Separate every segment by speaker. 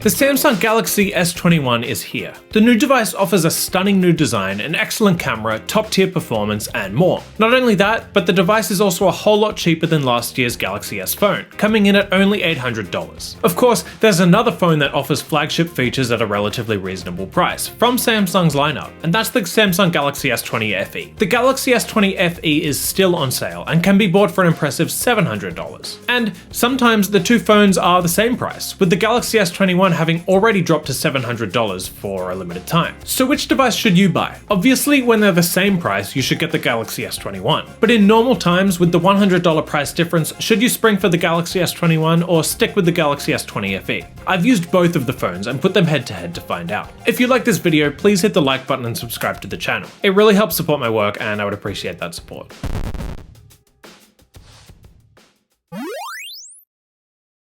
Speaker 1: The Samsung Galaxy S21 is here. The new device offers a stunning new design, an excellent camera, top-tier performance, and more. Not only that, but the device is also a whole lot cheaper than last year's Galaxy S phone, coming in at only $800. Of course, there's another phone that offers flagship features at a relatively reasonable price, from Samsung's lineup, and that's the Samsung Galaxy S20 FE. The Galaxy S20 FE is still on sale, and can be bought for an impressive $700. And sometimes the two phones are the same price, with the Galaxy S21 having already dropped to $700 for a limited time. So which device should you buy? Obviously, when they're the same price, you should get the Galaxy S21. But in normal times, with the $100 price difference, should you spring for the Galaxy S21 or stick with the Galaxy S20 FE? I've used both of the phones and put them head to head to find out. If you like this video, please hit the like button and subscribe to the channel. It really helps support my work and I would appreciate that support.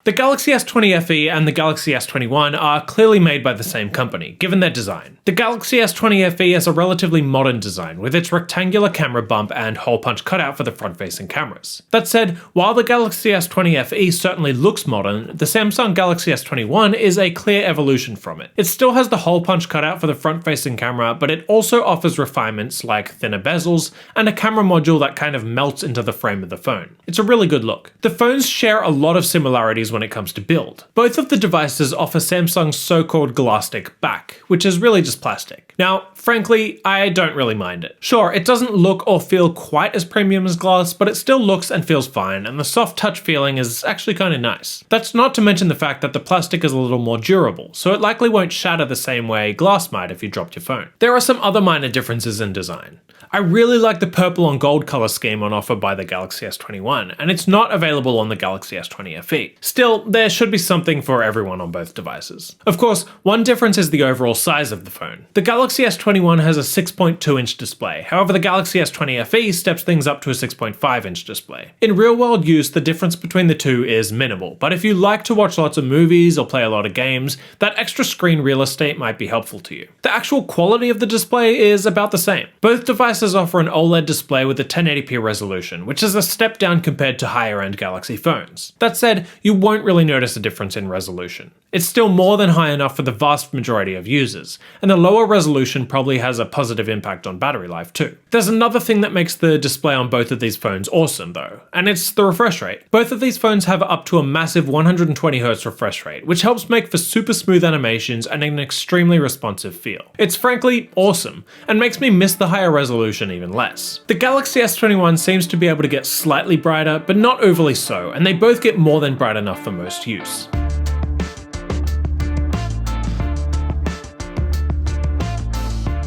Speaker 1: The Galaxy S20 FE and the Galaxy S21 are clearly made by the same company, given their design. The Galaxy S20 FE has a relatively modern design, with its rectangular camera bump and hole punch cutout for the front-facing cameras. That said, while the Galaxy S20 FE certainly looks modern, the Samsung Galaxy S21 is a clear evolution from it. It still has the hole punch cutout for the front-facing camera, but it also offers refinements like thinner bezels and a camera module that kind of melts into the frame of the phone. It's a really good look. The phones share a lot of similarities when it comes to build. Both of the devices offer Samsung's so-called Glastic back, which is really just plastic. Now, frankly, I don't really mind it. Sure, it doesn't look or feel quite as premium as glass, but it still looks and feels fine, and the soft touch feeling is actually kind of nice. That's not to mention the fact that the plastic is a little more durable, so it likely won't shatter the same way glass might if you dropped your phone. There are some other minor differences in design. I really like the purple on gold color scheme on offer by the Galaxy S21, and it's not available on the Galaxy S20 FE. Still, there should be something for everyone on both devices. Of course, one difference is the overall size of the phone. The Galaxy S21 has a 6.2-inch display, however the Galaxy S20 FE steps things up to a 6.5-inch display. In real-world use, the difference between the two is minimal, but if you like to watch lots of movies or play a lot of games, that extra screen real estate might be helpful to you. The actual quality of the display is about the same. Both devices offer an OLED display with a 1080p resolution, which is a step down compared to higher-end Galaxy phones. That said, you won't really notice a difference in resolution. It's still more than high enough for the vast majority of users, and the lower resolution probably has a positive impact on battery life too. There's another thing that makes the display on both of these phones awesome though, and it's the refresh rate. Both of these phones have up to a massive 120Hz refresh rate, which helps make for super smooth animations and an extremely responsive feel. It's frankly awesome, and makes me miss the higher resolution even less. The Galaxy S21 seems to be able to get slightly brighter, but not overly so, and they both get more than bright enough for most use.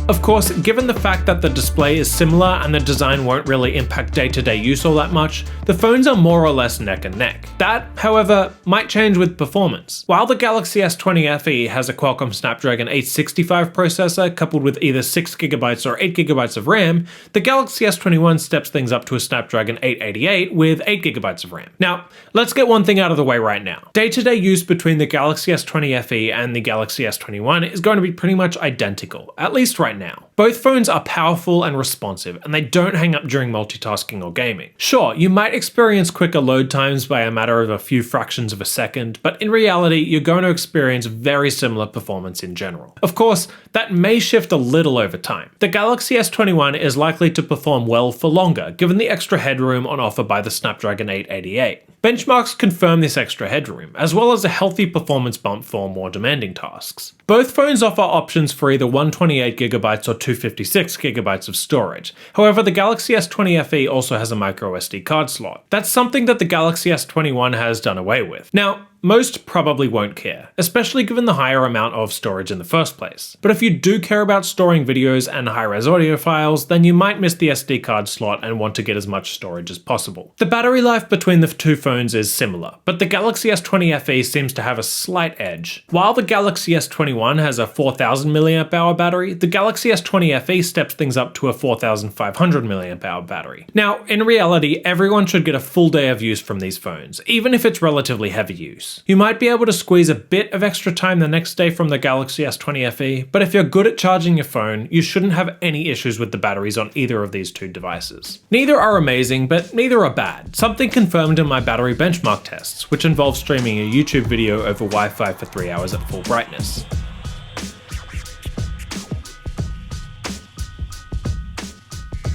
Speaker 1: Of course, given the fact that the display is similar and the design won't really impact day-to-day use all that much, the phones are more or less neck and neck. That, however, might change with performance. While the Galaxy S20 FE has a Qualcomm Snapdragon 865 processor coupled with either 6GB or 8GB of RAM, the Galaxy S21 steps things up to a Snapdragon 888 with 8GB of RAM. Now, let's get one thing out of the way right now. Day-to-day use between the Galaxy S20 FE and the Galaxy S21 is going to be pretty much identical, at least right now. Both phones are powerful and responsive, and they don't hang up during multitasking or gaming. Sure, you might experience quicker load times by a matter of a few fractions of a second, but in reality, you're going to experience very similar performance in general. Of course, that may shift a little over time. The Galaxy S21 is likely to perform well for longer, given the extra headroom on offer by the Snapdragon 888. Benchmarks confirm this extra headroom, as well as a healthy performance bump for more demanding tasks. Both phones offer options for either 128GB or 256GB of storage. However, the Galaxy S20 FE also has a microSD card slot. That's something that the Galaxy S21 has done away with. Now, most probably won't care, especially given the higher amount of storage in the first place. But if you do care about storing videos and high-res audio files, then you might miss the SD card slot and want to get as much storage as possible. The battery life between the two phones is similar, but the Galaxy S20 FE seems to have a slight edge. While the Galaxy S21 has a 4000 mAh battery, the Galaxy S20 FE steps things up to a 4500 mAh battery. Now, in reality, everyone should get a full day of use from these phones, even if it's relatively heavy use. use. You might be able to squeeze a bit of extra time the next day from the Galaxy S20 FE, but if you're good at charging your phone, you shouldn't have any issues with the batteries on either of these two devices. Neither are amazing, but neither are bad. Something confirmed in my battery benchmark tests, which involve streaming a YouTube video over Wi-Fi for 3 hours at full brightness.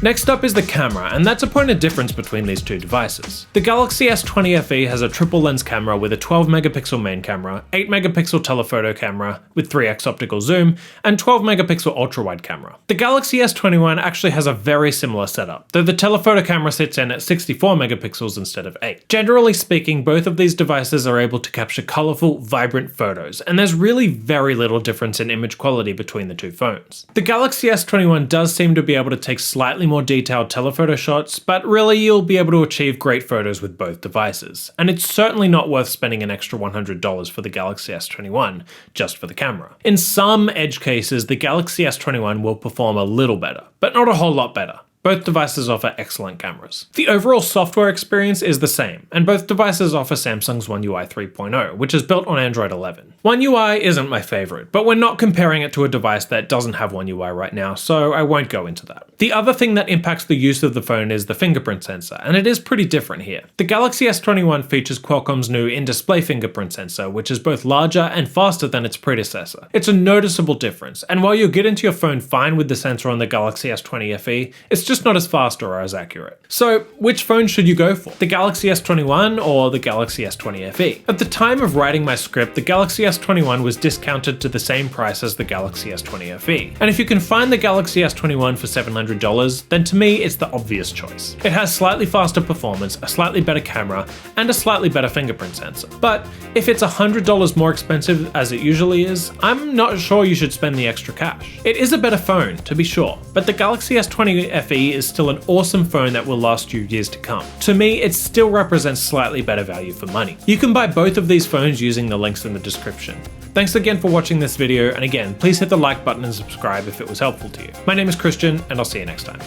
Speaker 1: Next up is the camera, and that's a point of difference between these two devices. The Galaxy S20 FE has a triple lens camera with a 12 megapixel main camera, 8 megapixel telephoto camera with 3x optical zoom, and 12 megapixel ultra-wide camera. The Galaxy S21 actually has a very similar setup, though the telephoto camera sits in at 64 megapixels instead of 8. Generally speaking, both of these devices are able to capture colorful, vibrant photos, and there's really very little difference in image quality between the two phones. The Galaxy S21 does seem to be able to take slightly more detailed telephoto shots, but really you'll be able to achieve great photos with both devices. And it's certainly not worth spending an extra $100 for the Galaxy S21 just for the camera. In some edge cases, the Galaxy S21 will perform a little better, but not a whole lot better. Both devices offer excellent cameras. The overall software experience is the same, and both devices offer Samsung's One UI 3.0, which is built on Android 11. One UI isn't my favorite, but we're not comparing it to a device that doesn't have One UI right now, so I won't go into that. The other thing that impacts the use of the phone is the fingerprint sensor, and it is pretty different here. The Galaxy S21 features Qualcomm's new in-display fingerprint sensor, which is both larger and faster than its predecessor. It's a noticeable difference, and while you'll get into your phone fine with the sensor on the Galaxy S20 FE, it's just not as fast or as accurate. So, which phone should you go for? The Galaxy S21 or the Galaxy S20 FE? At the time of writing my script, the Galaxy S21 was discounted to the same price as the Galaxy S20 FE. And if you can find the Galaxy S21 for $700, then to me it's the obvious choice. It has slightly faster performance, a slightly better camera, and a slightly better fingerprint sensor. But if it's $100 more expensive as it usually is, I'm not sure you should spend the extra cash. It is a better phone, to be sure, but the Galaxy S20 FE is still an awesome phone that will last you years to come. To me, it still represents slightly better value for money. You can buy both of these phones using the links in the description. Thanks again for watching this video, and again, please hit the like button and subscribe if it was helpful to you. My name is Christian, and I'll see you next time.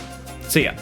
Speaker 1: See ya.